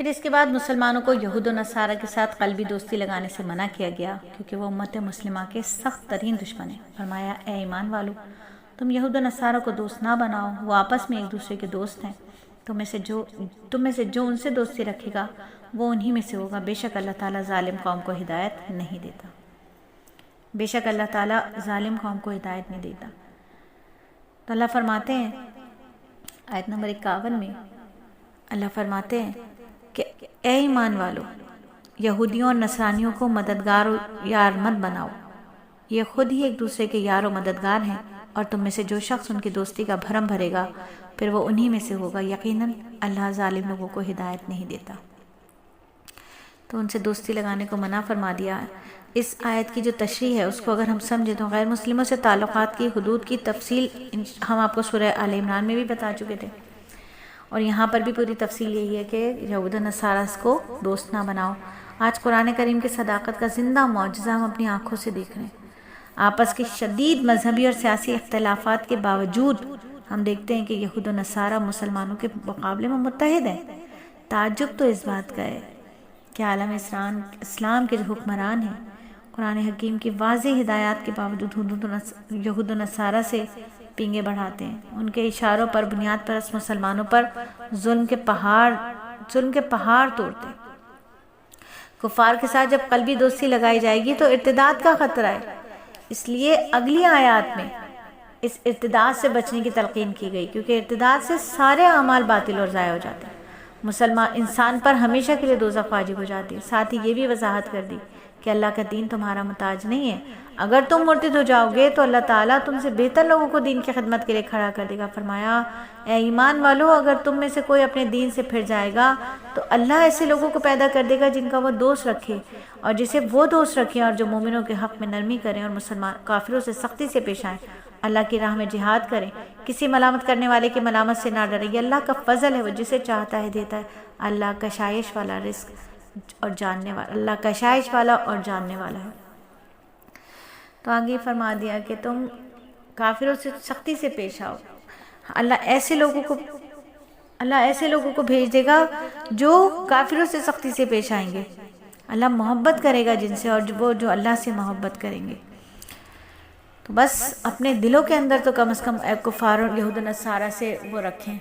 پھر اس کے بعد مسلمانوں کو یہود و نصارہ کے ساتھ قلبی دوستی لگانے سے منع کیا گیا، کیونکہ وہ امت مسلمہ کے سخت ترین دشمن ہیں۔ فرمایا اے ایمان والو، تم یہود و نصارہ کو دوست نہ بناؤ، وہ آپس میں ایک دوسرے کے دوست ہیں۔ تم میں سے جو ان سے دوستی رکھے گا وہ انہی میں سے ہوگا۔ بے شک اللہ تعالیٰ ظالم قوم کو ہدایت نہیں دیتا۔ بے شک اللہ تعالیٰ ظالم قوم کو ہدایت نہیں دیتا۔ تو اللہ فرماتے ہیں آیت نمبر 51 میں، اللہ فرماتے ہیں کہ اے ایمان والو، یہودیوں اور نصرانیوں کو مددگار و یار مت بناؤ، یہ خود ہی ایک دوسرے کے یار و مددگار ہیں، اور تم میں سے جو شخص ان کی دوستی کا بھرم بھرے گا پھر وہ انہی میں سے ہوگا۔ یقیناً اللہ ظالم لوگوں کو ہدایت نہیں دیتا۔ تو ان سے دوستی لگانے کو منع فرما دیا۔ اس آیت کی جو تشریح ہے اس کو اگر ہم سمجھیں تو غیر مسلموں سے تعلقات کی حدود کی تفصیل ہم آپ کو سورہ آل عمران میں بھی بتا چکے تھے، اور یہاں پر بھی پوری تفصیل یہی ہے کہ یہود و نصارہ کو دوست نہ بناؤ۔ آج قرآن کریم کی صداقت کا زندہ معجزہ ہم اپنی آنکھوں سے دیکھ رہے ہیں۔ آپس کے شدید مذہبی اور سیاسی اختلافات کے باوجود ہم دیکھتے ہیں کہ یہود و نصارہ مسلمانوں کے مقابلے میں متحد ہیں۔ تعجب تو اس بات کا ہے کہ عالم اسلام کے جو حکمران ہیں قرآن حکیم کی واضح ہدایات کے باوجود یہود و نصارہ سے پینگے بڑھاتے ہیں، ان کے اشاروں پر بنیاد پرست مسلمانوں پر ظلم کے پہاڑ توڑتے ہیں۔ کفار کے ساتھ جب قلبی دوستی لگائی جائے گی تو ارتداد کا خطرہ ہے، اس لیے اگلی آیات میں اس ارتداد سے بچنے کی تلقین کی گئی، کیونکہ ارتداد سے سارے اعمال باطل اور ضائع ہو جاتے ہیں، مسلمان انسان پر ہمیشہ کے لیے دوزخ واجب ہو جاتی ہے۔ ساتھ ہی یہ بھی وضاحت کر دی کہ اللہ کا دین تمہارا محتاج نہیں ہے، اگر تم مرتد ہو جاؤ گے تو اللہ تعالیٰ تم سے بہتر لوگوں کو دین کی خدمت کے لیے کھڑا کر دے گا۔ فرمایا اے ایمان والو، اگر تم میں سے کوئی اپنے دین سے پھر جائے گا تو اللہ ایسے لوگوں کو پیدا کر دے گا جن کا وہ دوست رکھے اور جسے وہ دوست رکھے، اور جو مومنوں کے حق میں نرمی کریں اور مسلمان کافروں سے سختی سے پیش آئیں، اللہ کی راہ میں جہاد کریں، کسی ملامت کرنے والے کی ملامت سے نہ ڈرے۔ یہ اللہ کا فضل ہے، وہ جسے چاہتا ہے دیتا ہے۔ اللہ کشائش والا رزق اور جاننے والا، اللہ کشائش والا اور جاننے والا ہے۔ تو آگے فرما دیا کہ تم کافروں سے سختی سے پیش آؤ۔ اللہ ایسے لوگوں کو بھیج دے گا جو کافروں سے سختی سے پیش آئیں گے۔ اللہ محبت کرے گا جن سے، اور وہ جو اللہ سے محبت کریں گے۔ تو بس اپنے دلوں کے اندر تو کم از کم کفار اور یہود و نصارہ سے وہ رکھیں